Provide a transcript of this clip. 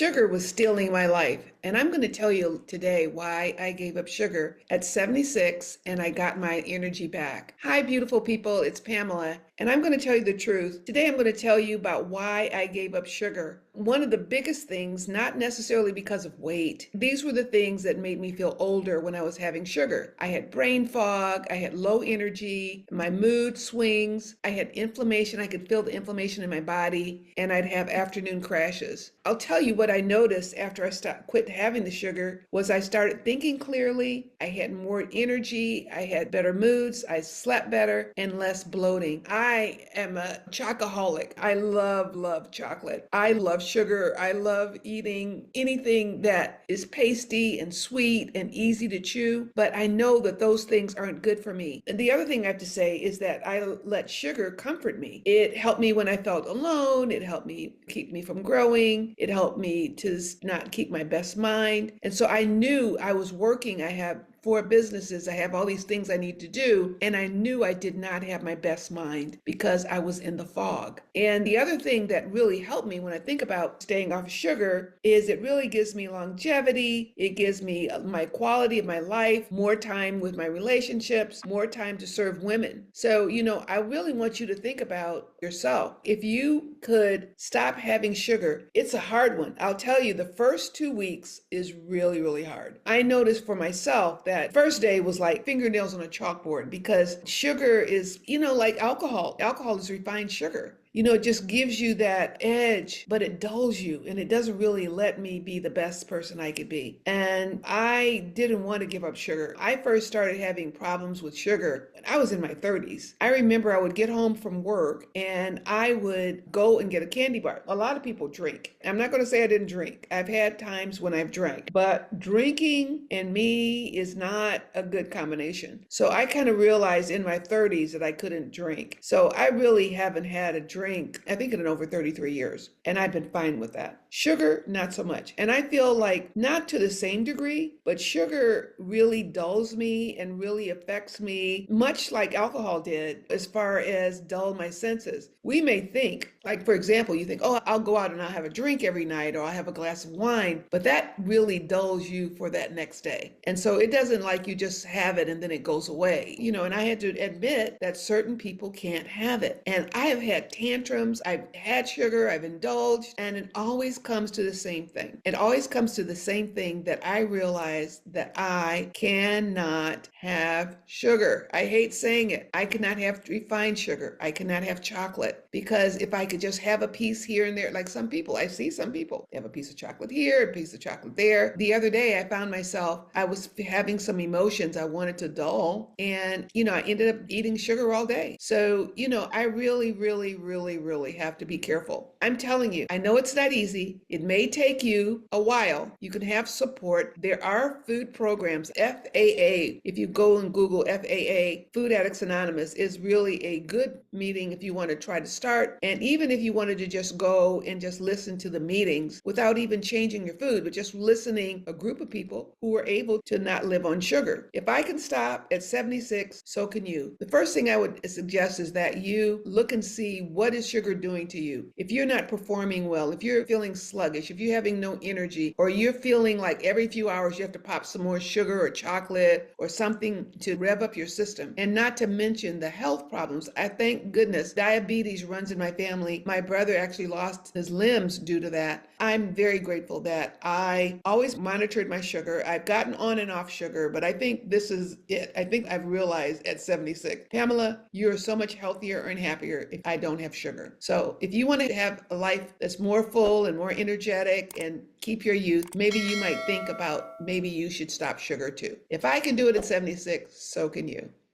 Sugar was stealing my life. And I'm going to tell you today why I gave up sugar at 76 and I got my energy back. Hi, beautiful people. It's Pamela. And I'm going to tell you the truth. Today, I'm going to tell you about why I gave up sugar. One of the biggest things, not necessarily because of weight, these were the things that made me feel older when I was having sugar. I had brain fog, I had low energy, my mood swings, I had inflammation. I could feel the inflammation in my body, and I'd have afternoon crashes. I'll tell you what I noticed after I quit having the sugar was I started thinking clearly, I had more energy, I had better moods, I slept better, and less bloating. I am a chocoholic. I love chocolate. I love sugar. I love eating anything that is pasty and sweet and easy to chew, but I know that those things aren't good for me. And the other thing I have to say is that I let sugar comfort me. It helped me when I felt alone. It helped me keep me from growing. It helped me to not keep my best mind. And so I knew I was working. I have 4 businesses. I have all these things I need to do. And I knew I did not have my best mind because I was in the fog. And the other thing that really helped me when I think about staying off sugar is it really gives me longevity. It gives me my quality of my life, more time with my relationships, more time to serve women. So, I really want you to think about yourself. If you could stop having sugar, it's a hard one. I'll tell you, the first 2 weeks is really, really hard. I noticed for myself that first day was like fingernails on a chalkboard because sugar is, like alcohol. Alcohol is refined sugar. It just gives you that edge, but it dulls you and it doesn't really let me be the best person I could be. And I didn't want to give up sugar. I first started having problems with sugar when I was in my 30s. I remember I would get home from work and I would go and get a candy bar. A lot of people drink. I'm not going to say I didn't drink. I've had times when I've drank, but drinking and me is not a good combination. So I kind of realized in my 30s that I couldn't drink. So I really haven't had a drink, I think, in over 33 years. And I've been fine with that. Sugar, not so much. And I feel like not to the same degree, but sugar really dulls me and really affects me, much like alcohol did, as far as dull my senses. We may think, like, for example, you think, oh, I'll go out and I'll have a drink every night or I'll have a glass of wine, but that really dulls you for that next day. And so it doesn't like you just have it and then it goes away, and I had to admit that certain people can't have it. And I have had tantrums, I've had sugar, I've indulged, and it always comes to the same thing. It always comes to the same thing that I realized that I cannot have sugar. I hate saying it. I cannot have refined sugar. I cannot have chocolate because if I could just have a piece here and there, like some people, I see some people, they have a piece of chocolate here, a piece of chocolate there. The other day I found myself, I was having some emotions I wanted to dull and, I ended up eating sugar all day. So, I really have to be careful. I'm telling you, I know it's not easy. It may take you a while. You can have support. There are food programs. FAA, if you go and Google FAA, Food Addicts Anonymous, is really a good meeting if you want to try to start. And even if you wanted to just go and just listen to the meetings without even changing your food, but just listening, a group of people who are able to not live on sugar. If I can stop at 76, so can you. The first thing I would suggest is that you look and see what is sugar doing to you. If you're not performing well, if you're feeling sluggish, if you're having no energy, or you're feeling like every few hours you have to pop some more sugar or chocolate or something to rev up your system, and not to mention the health problems. I thank goodness diabetes runs in my family. My brother actually lost his limbs due to that. I'm very grateful that I always monitored my sugar. I've gotten on and off sugar, but I think this is it. I think I've realized at 76, Pamela, you're so much healthier and happier if I don't have sugar. So if you want to have a life that's more full and more energetic and keep your youth, maybe you might think about maybe you should stop sugar too. If I can do it at 76, so can you.